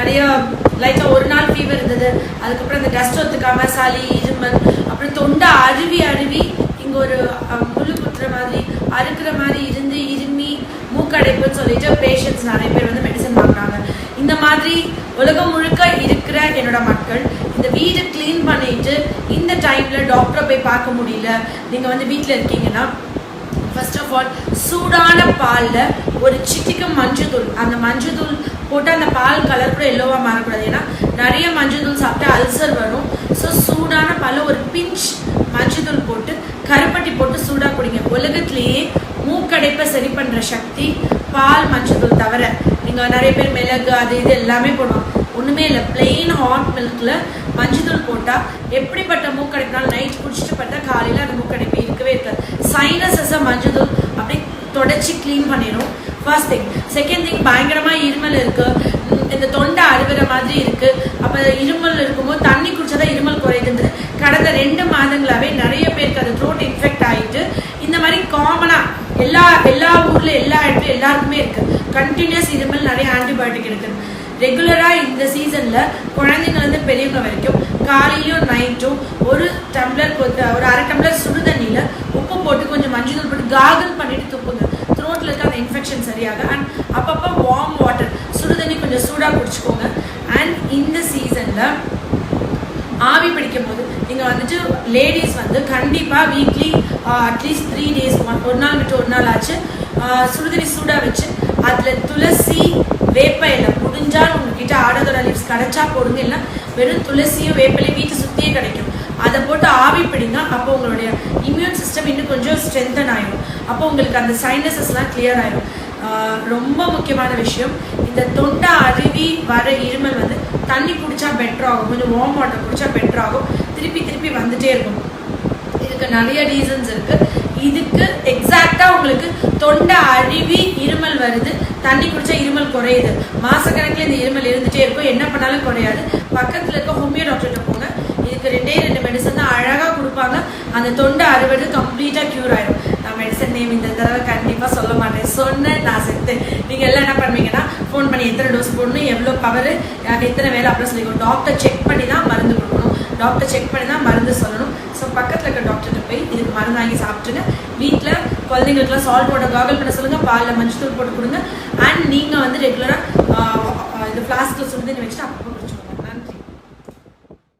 நிறைய லைட்டாக ஒரு நாள் ஃபீவர் இருந்தது. அதுக்கப்புறம் அந்த டஸ்ட் ஒத்துக்காம சளி இருமல், அப்புறம் தொண்டை அருவி இங்கே ஒரு முள்ளு குத்துற மாதிரி அறுக்கிற மாதிரி இருந்து இருமி மூக்கடைப்புன்னு சொல்லிட்டு பேஷண்ட்ஸ் நிறைய பேர் வந்து மெடிசன் வாங்கினாங்க. இந்த மாதிரி உலகம் முழுக்க இருக்கிற என்னோட மக்கள் இந்த வீடு கிளீன் பண்ணிட்டு இந்த டைமில் டாக்டரை போய் பார்க்க முடியல, நீங்கள் வந்து வீட்டில் இருக்கீங்கன்னா ஃபர்ஸ்ட் ஆஃப் ஆல் சூடான பாலில் ஒரு சிட்டிக்கு மஞ்சள், அந்த மஞ்சள் போட்டு அந்த பால் கலர் கூட எல்லோவாக மாறக்கூடாது. ஏன்னா நிறைய மஞ்சள் சாப்பிட்டா அல்சர் வரும். ஸோ சூடான பாலில் ஒரு பிஞ்ச் மஞ்சள் போட்டு கருப்பட்டி போட்டு சூடாக குடிங்க. உலகத்திலேயே மூக்கடைப்பை சரி பண்ணுற சக்தி பால் மஞ்சள் தவிர, நீங்கள் நிறைய பேர் மிளகு அது இது எல்லாமே போடுவாங்க. ஒன்றுமே இல்லை, பிளெயின் ஹாட் மில்கில் மஞ்சள் போட்டால் எப்படிப்பட்ட மூக்கடைப்புனாலும் நைட் குடிச்சிட்டு பார்த்தா காலையில் அந்த மூக்கடைப்பு இருக்கவே இருக்காது. சைனஸஸை மஞ்சள் அப்படி தொடச்சி க்ளீன் பண்ணிடும். First thing. செகண்ட் திங், பயங்கரமாக இருமல் இருக்குது, இந்த தொண்டை அறுகிற மாதிரி இருக்குது. அப்போ இருமல் இருக்கும்போது தண்ணி குடிச்சாதான் இருமல் குறையுதுன்றது கடந்த 2 மாதங்களாகவே நிறைய பேருக்கு அது த்ரோட் இன்ஃபெக்ட் ஆகிட்டு இந்த மாதிரி காமனாக எல்லா ஊரில் எல்லா இடத்துலையும் எல்லாருக்குமே இருக்குது. கண்டினியூஸ் இருமல், நிறைய ஆன்டிபயோட்டிக் இருக்குது. ரெகுலராக இந்த சீசனில் குழந்தைங்கள்லேருந்து பெரியவங்க வரைக்கும் காலையிலும் நைட்டும் ஒரு அரை டம்ளர் சுடு தண்ணியில் உப்பு போட்டு கொஞ்சம் மஞ்சள் போட்டு காகல் பண்ணிட்டு துப்புங்க. த்ரோட்டில் இருக்க அந்த இன்ஃபெக்ஷன் சரியாக. அண்ட் அப்பப்போ வார்ம் வாட்டர் சுடு தண்ணி கொஞ்சம் சூடாக குடிச்சுக்கோங்க. அண்ட் இந்த சீசனில் ஆவி பிடிக்கும் போது நீங்கள் வந்துட்டு லேடிஸ் வந்து கண்டிப்பாக வீக்லி அட்லீஸ்ட் 3 days ஒரு நாள் விட்டு ஒரு நாள் ஆச்சு சுடுதண்ணி சூடாக வச்சு அதில் துளசி வேப்ப இலை முடிஞ்சால் உங்ககிட்ட ஆடாதோட லீவ்ஸ் கிடைச்சா போடுங்க. இல்லை வெறும் துளசியும் வேப்பிலையும் வீட்டை சுற்றியே கிடைக்கும், அதை போட்டு ஆவி பிடிங்க. அப்போ உங்களுடைய இம்யூன் சிஸ்டம் இன்னும் கொஞ்சம் ஸ்ட்ரென்தன் ஆகிடும். அப்போ உங்களுக்கு அந்த சைனஸஸ்லாம் கிளியர் ஆகிடும். ரொம்ப முக்கியமான விஷயம், இந்த தொண்டை அருவி வர இருமல் வந்து தண்ணி குடித்தா பெட்டர் ஆகும், கொஞ்சம் வார்ம் வாட்டர் குடித்தா பெட்டர் ஆகும். திருப்பி வந்துட்டே இருக்கும். இதுக்கு நிறைய ரீசன்ஸ் இருக்குது. இதுக்கு எக்ஸாக்டாக உங்களுக்கு தொண்டை அருவி இருமல் வருது, தண்ணி குடித்தா இருமல் குறையுது, மாதக்கணக்கில் இந்த இருமல் இருந்துகிட்டே இருக்கும், என்ன பண்ணாலும் குறையாது. பக்கத்தில் இருக்க ஹோமியோ டாக்டர்கிட்ட போங்க. இதுக்கு 2 மெடிசன் தான் அழகாக கொடுப்பாங்க. அந்த தொண்டை அறுவது கம்ப்ளீட்டாக க்யூர் ஆகிடும். நான் மெடிசன் நேம் இந்த தடவை கண்டிப்பாக சொல்ல மாட்டேன், சொன்னேன் நான் செத்து. நீங்கள் எல்லாம் என்ன பண்ணுவீங்கன்னா ஃபோன் பண்ணி எத்தனை டோஸ் போடணும், எவ்வளோ பவர், எத்தனை வேலை அப்படின்னு சொல்லிக்கணும். டாக்டர் செக் பண்ணி தான் மருந்து கொடுக்கணும், டாக்டர் செக் பண்ணி தான் மருந்து சொல்லணும். ஸோ பக்கத்தில் இருக்க டாக்டர்கிட்ட போய் இதுக்கு மருந்து வாங்கி சாப்பிட்டுங்க. வீட்டில் குழந்தைங்களுக்குலாம் சால்ட் வாட்டர் காகல் பண்ண சொல்லுங்கள், பாலில் மஞ்சள் தூள் போட்டு கொடுங்க. அண்ட் நீங்கள் வந்து ரெகுலராக இது ஃப்ளாஸ்கில் சுடுதண்ணி வச்சுட்டு அப்போ